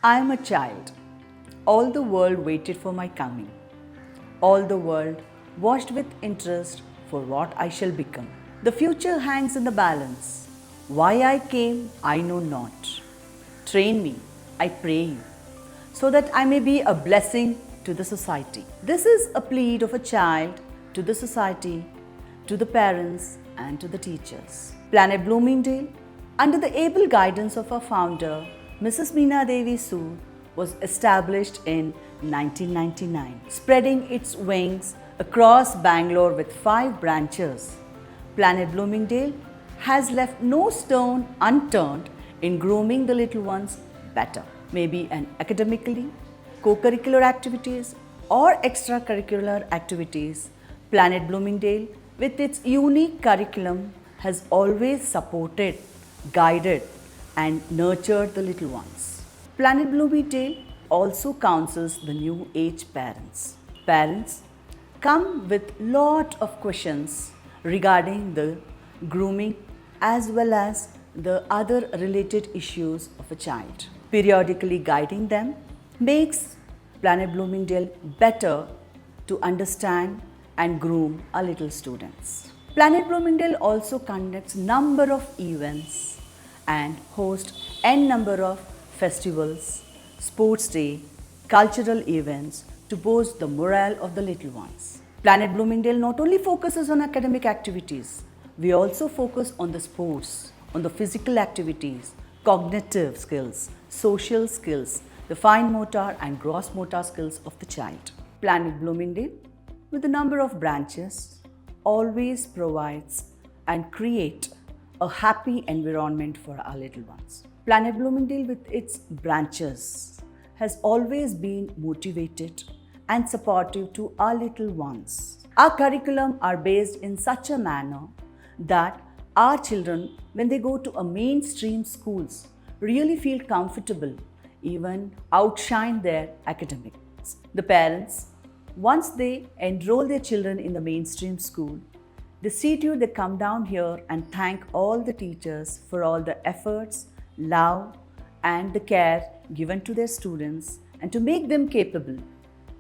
I am a child. All the world waited for my coming. All the world watched with interest for what I shall become. The future hangs in the balance. Why I came, I know not. Train me, I pray you, so that I may be a blessing to the society. This is a plea of a child to the society, to the parents, and to the teachers. Planet Bloomingdale, under the able guidance of our founder, Mrs. Meena Devi Sood, was established in 1999, spreading its wings across Bangalore with 5 branches. Planet Bloomingdale has left no stone unturned in grooming the little ones better, maybe an academically, co-curricular activities or extracurricular activities. Planet Bloomingdale, with its unique curriculum, has always supported, guided and nurtured the little ones. Planet Bloomingdale also counsels the new age parents. Parents come with lot of questions regarding the grooming as well as the other related issues of a child. Periodically guiding them makes Planet Bloomingdale better to understand and groom our little students. Planet Bloomingdale also conducts number of events and hosts n number of festivals, sports day, cultural events to boost the morale of the little ones. Planet Bloomingdale not only focuses on academic activities, we also focus on the sports, on the physical activities, cognitive skills, social skills, the fine motor and gross motor skills of the child. Planet Bloomingdale, with a number of branches, always provides and create a happy environment for our little ones. Planet Bloomingdale, with its branches, has always been motivated and supportive to our little ones. Our curriculum are based in such a manner that our children, when they go to a mainstream schools, really feel comfortable, even outshine their academics. The parents, once they enroll their children in the mainstream school, they see to it they come down here and thank all the teachers for all the efforts, love and the care given to their students and to make them capable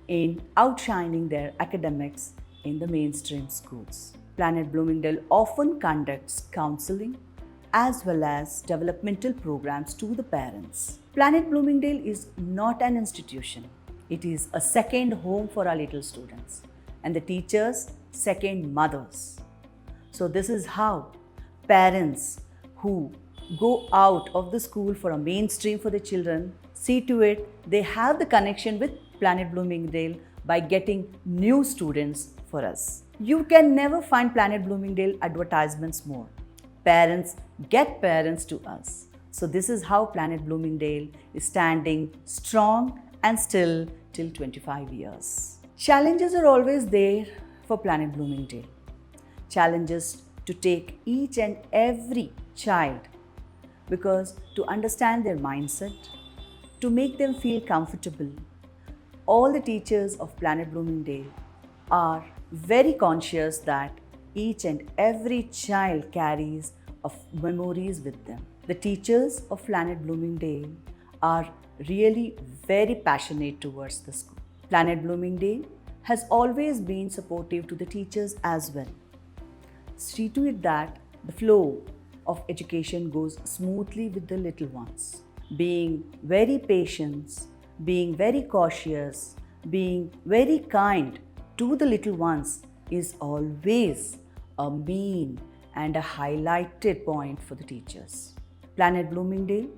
in outshining their academics in the mainstream schools. Planet Bloomingdale often conducts counseling as well as developmental programs to the parents. Planet Bloomingdale is not an institution. It is a second home for our little students and the teachers second mothers. So this is how parents who go out of the school for a mainstream for the children see to it they have the connection with Planet Bloomingdale by getting new students for us. You can never find Planet Bloomingdale advertisements more. Parents get parents to us. So this is how Planet Bloomingdale is standing strong and still till 25 years. Challenges are always there for Planet Bloomingdale. Challenges to take each and every child because to understand their mindset, to make them feel comfortable. All the teachers of Planet Bloomingdale are very conscious that each and every child carries of memories with them. The teachers of Planet Bloomingdale are really very passionate towards the school. Planet Bloomingdale has always been supportive to the teachers as well. See to it that the flow of education goes smoothly with the little ones. Being very patient, being very cautious, being very kind to the little ones is always a main and a highlighted point for the teachers. Planet Bloomingdale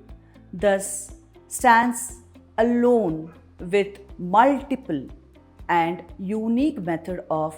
thus stands alone with multiple and unique method of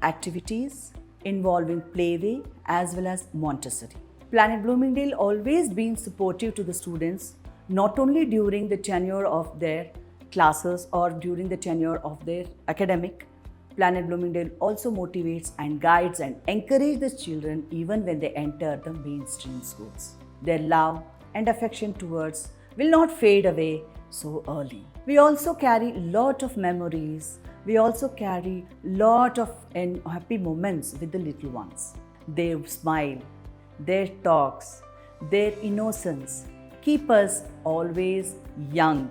activities involving playway as well as Montessori. Planet Bloomingdale always been supportive to the students not only during the tenure of their classes or during the tenure of their academic. Planet Bloomingdale also motivates and guides and encourages the children even when they enter the mainstream schools. Their love and affection towards will not fade away so early. We also carry lot of memories. We also carry lot of happy moments with the little ones. Their smile, their talks, their innocence keep us always young.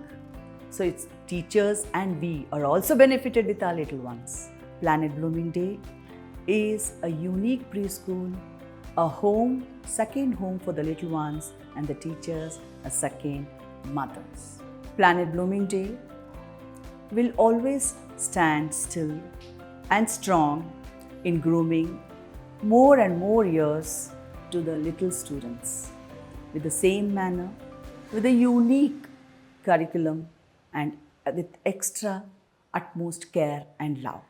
So its teachers and we are also benefited with our little ones. Planet Bloomingdale is a unique preschool, a home, second home for the little ones, and the teachers a second mothers. Planet Bloomingdale will always stand still and strong in grooming more and more years to the little students with the same manner, with a unique curriculum, and with extra utmost care and love.